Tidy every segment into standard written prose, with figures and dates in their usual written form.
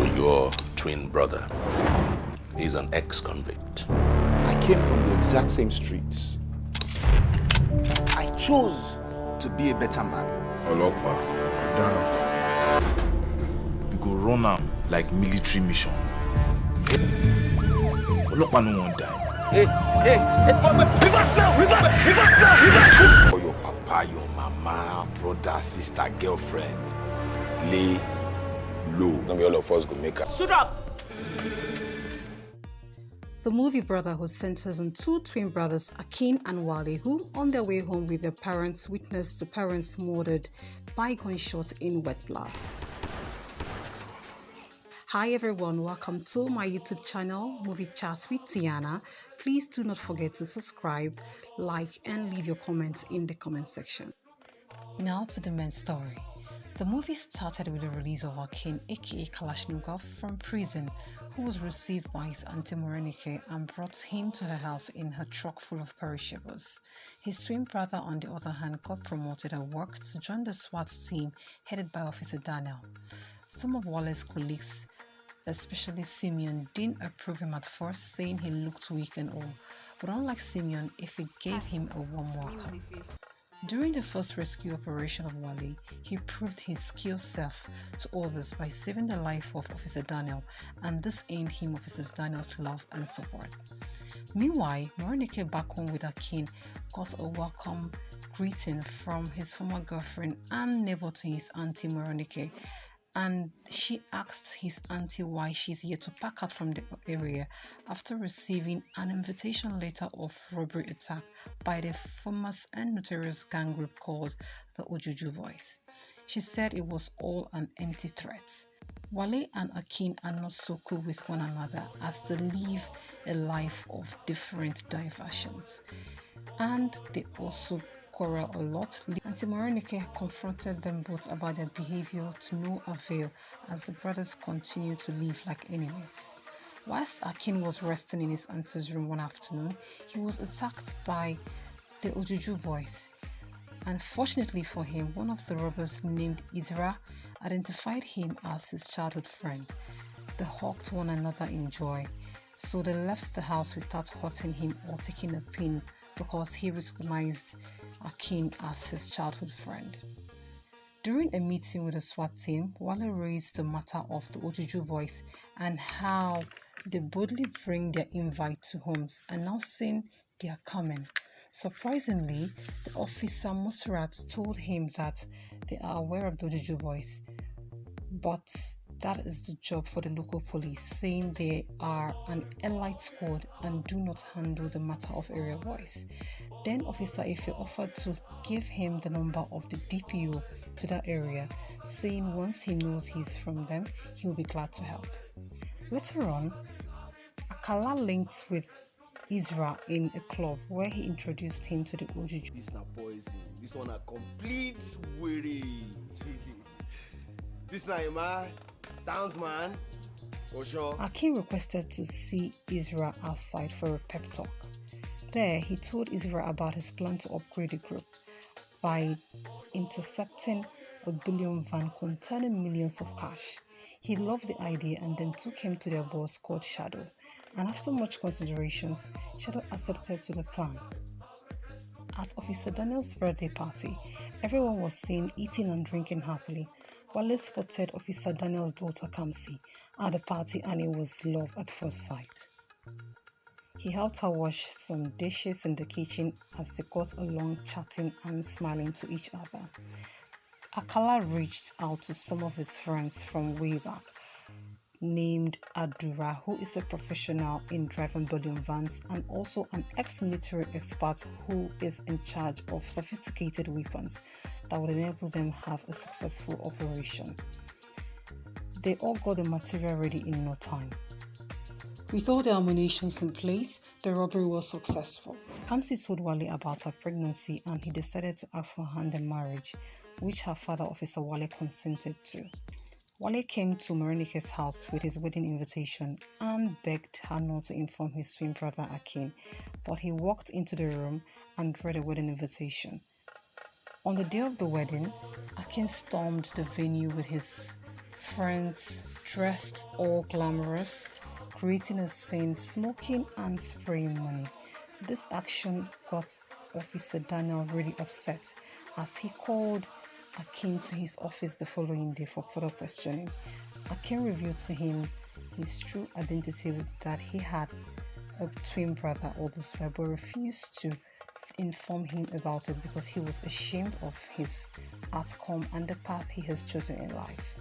So your twin brother is an ex-convict. I came from the exact same streets. I chose to be a better man. Olokpa, damn. We go run am like military mission. Olokpa no one die. Reverse now! For your papa, your mama, brother, sister, girlfriend, lay low. Not all of us go make her. Suit up! The movie Brotherhood centers on two twin brothers, Akin and Wale, who, on their way home with their parents, witnessed the parents murdered by gunshot in wet blood. Hi everyone, welcome to my YouTube channel, Movie Chats with Tiana. Please do not forget to subscribe, like, and leave your comments in the comment section. Now to the main story. The movie started with the release of Akin, aka Kalashnikov, from prison, who was received by his auntie Morenike and brought him to her house in her truck full of perishables. His twin brother, on the other hand, got promoted at work to join the Swat team headed by Officer Daniel. Some of Wale's colleagues, especially Simeon, didn't approve him at first, saying he looked weak and old, but unlike Simeon, Ife gave him a warm welcome. During the first rescue operation of Wale, he proved his skill self to others by saving the life of Officer Daniel, and this earned him Officer Daniel's love and support. Meanwhile, Morenike, back home with Akin, got a welcome greeting from his former girlfriend and neighbor to his auntie Morenike, and she asked his auntie why she's here to pack out from the area after receiving an invitation letter of robbery attack by the famous and notorious gang group called the Ojuju Boys. She said it was all an empty threat. Wale and Akin are not so cool with one another as they live a life of different diversions, and they also quarrel a lot. Auntie Morenike confronted them both about their behavior to no avail as the brothers continue to live like enemies. Whilst Akin was resting in his auntie's room one afternoon, he was attacked by the Ojuju Boys. Unfortunately for him, one of the robbers named Isra identified him as his childhood friend. They hugged one another in joy, so they left the house without hurting him or taking a pin because he recognized Akin as his childhood friend. During a meeting with the SWAT team, Wale raised the matter of the Ojuju Boys and how they boldly bring their invite to homes, announcing they are coming. Surprisingly, the officer Musrat told him that they are aware of the Ojuju Boys, but that is the job for the local police, saying they are an elite squad and do not handle the matter of area boys. Then Officer Ife offered to give him the number of the DPO to that area, saying once he knows he's from them, he will be glad to help. Later on, Akala linked with Isra in a club where he introduced him to the Ojuju. This na poison. This one a complete worry. This na man, dance man. For sure. Akin requested to see Isra outside for a pep talk. There, he told Isra about his plan to upgrade the group by intercepting a billion van containing millions of cash. He loved the idea and then took him to their boss called Shadow. And after much considerations, Shadow accepted to the plan. At Officer Daniel's birthday party, everyone was seen eating and drinking happily. Wale spotted Officer Daniel's daughter Kamsi at the party and it was love at first sight. He helped her wash some dishes in the kitchen as they got along chatting and smiling to each other. Akala reached out to some of his friends from way back, named Adura, who is a professional in driving billion vans and also an ex-military expert who is in charge of sophisticated weapons that would enable them have a successful operation. They all got the material ready in no time. With all the ammunitions in place, the robbery was successful. Kamsi told Wale about her pregnancy and he decided to ask for her hand in marriage, which her father, Officer Wale, consented to. Wale came to Morenike's house with his wedding invitation and begged her not to inform his twin brother Akin, but he walked into the room and read a wedding invitation. On the day of the wedding, Akin stormed the venue with his friends dressed all glamorous, creating a scene, smoking and spraying money. This action got Officer Daniel really upset as he called Akin to his office the following day for further questioning. Akin revealed to him his true identity, that he had a twin brother, all this way, but refused to inform him about it because he was ashamed of his outcome and the path he has chosen in life.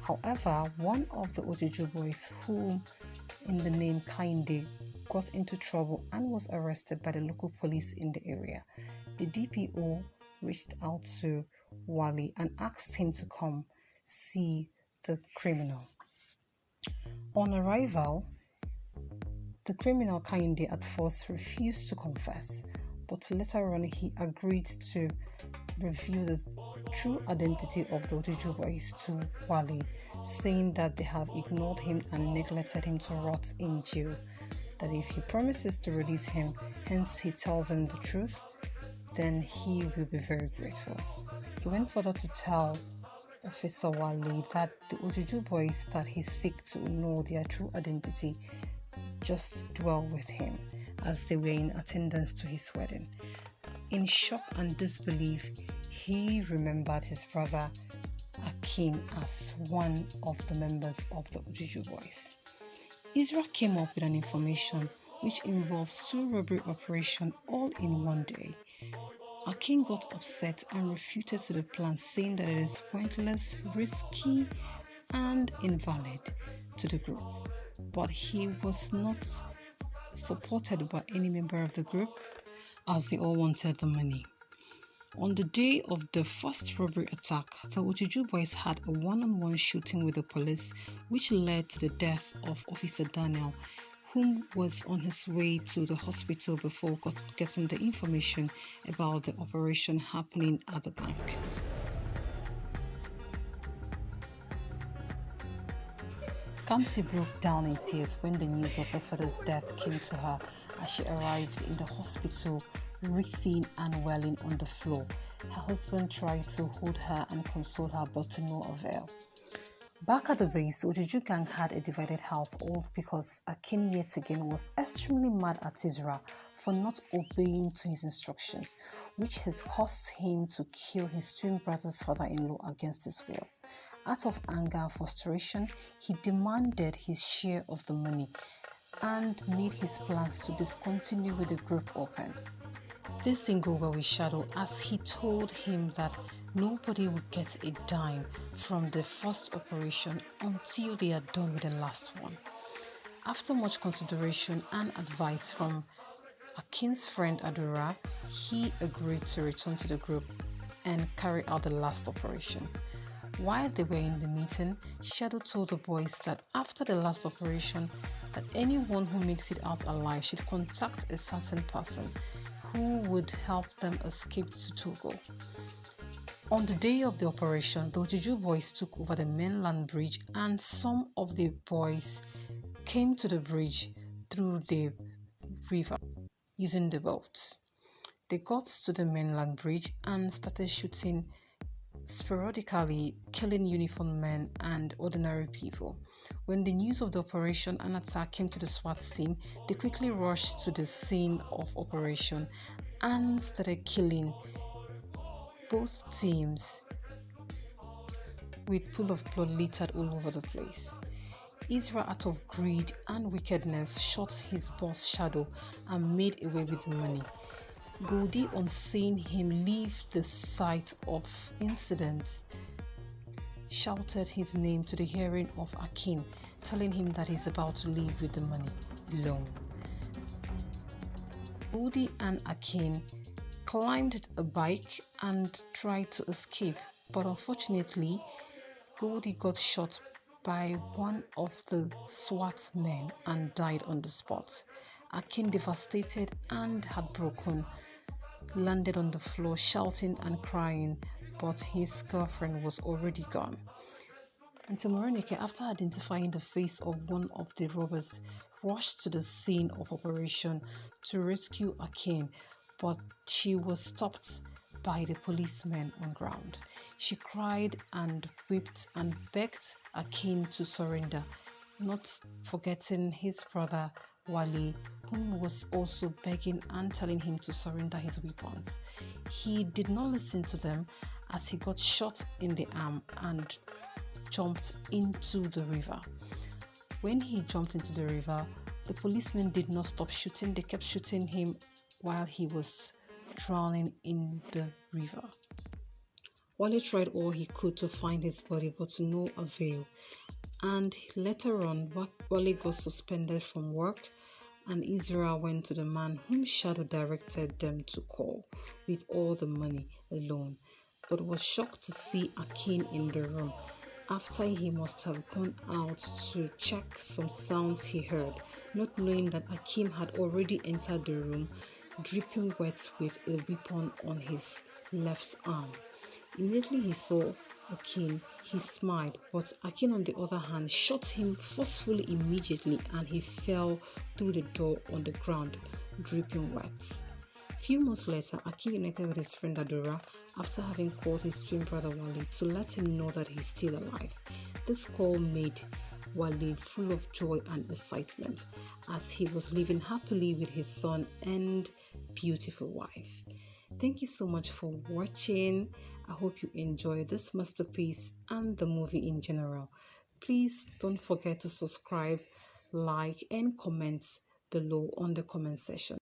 However, one of the Ojuju boys, whom in the name Kainde, got into trouble and was arrested by the local police in the area. The DPO reached out to Wali and asked him to come see the criminal. On arrival, the criminal Kainde at first refused to confess, but later on he agreed to reveal the true identity of the Ojuju boys to Wali, saying that they have ignored him and neglected him to rot in jail, that if he promises to release him, hence he tells him the truth, then he will be very grateful. He went further to tell Officer Wali that the Ojuju boys that he seek to know their true identity just dwell with him, as they were in attendance to his wedding. In shock and disbelief, he remembered his brother Akin as one of the members of the Ojuju boys. Israel came up with an information which involves 2 robbery operations all in one day. Akin got upset and refuted to the plan, saying that it is pointless, risky, and invalid to the group. But he was not supported by any member of the group, as they all wanted the money. On the day of the first robbery attack, the Ojuju boys had a one-on-one shooting with the police, which led to the death of Officer Daniel, whom was on his way to the hospital before getting the information about the operation happening at the bank. Kamsi broke down in tears when the news of her father's death came to her as she arrived in the hospital, writhing and wailing on the floor. Her husband tried to hold her and console her, but to no avail. Back at the base, Ojuju gang had a divided household because Akin yet again was extremely mad at Israel for not obeying to his instructions, which has caused him to kill his twin brother's father-in-law against his will. Out of anger and frustration, he demanded his share of the money and made his plans to discontinue with the group open. This didn't go well with Shadow, as he told him that nobody would get a dime from the first operation until they are done with the last one. After much consideration and advice from Akin's friend Adura, he agreed to return to the group and carry out the last operation. While they were in the meeting, Shadow told the boys that after the last operation, that anyone who makes it out alive should contact a certain person who would help them escape to Togo. On the day of the operation, the Ojuju boys took over the mainland bridge, and some of the boys came to the bridge through the river using the boat. They got to the mainland bridge and started shooting sporadically, killing uniformed men and ordinary people. When the news of the operation and attack came to the Swat team, they quickly rushed to the scene of operation and started killing both teams with pool of blood littered all over the place. Israel, out of greed and wickedness, shot his boss Shadow and made away with the money. Goldie, on seeing him leave the site of incident, shouted his name to the hearing of Akin, telling him that he's about to leave with the money alone. Goldie and Akin climbed a bike and tried to escape, but unfortunately, Goldie got shot by one of the SWAT men and died on the spot. Akin, devastated and heartbroken, landed on the floor shouting and crying, but his girlfriend was already gone. And Morenike, after identifying the face of one of the robbers, rushed to the scene of operation to rescue Akin, but she was stopped by the policemen on ground. She cried and wept and begged Akin to surrender, not forgetting his brother Wale, whom was also begging and telling him to surrender his weapons. He did not listen to them as he got shot in the arm and jumped into the river. When he jumped into the river, the policemen did not stop shooting. They kept shooting him while he was drowning in the river. Wale tried all he could to find his body, but to no avail. And later on, Wale got suspended from work, and Israel went to the man whom Shadow directed them to call with all the money alone, but was shocked to see Akin in the room after he must have gone out to check some sounds he heard, not knowing that Akin had already entered the room, dripping wet with a weapon on his left arm. Immediately he saw Akin, he smiled, but Akin on the other hand shot him forcefully immediately, and he fell through the door on the ground, dripping wet. Few months later, Akin united with his friend Adora after having called his twin brother Wale to let him know that he's still alive. This call made Wale full of joy and excitement as he was living happily with his son and beautiful wife. Thank you so much for watching. I hope you enjoyed this masterpiece and the movie in general. Please don't forget to subscribe, like, and comment below on the comment section.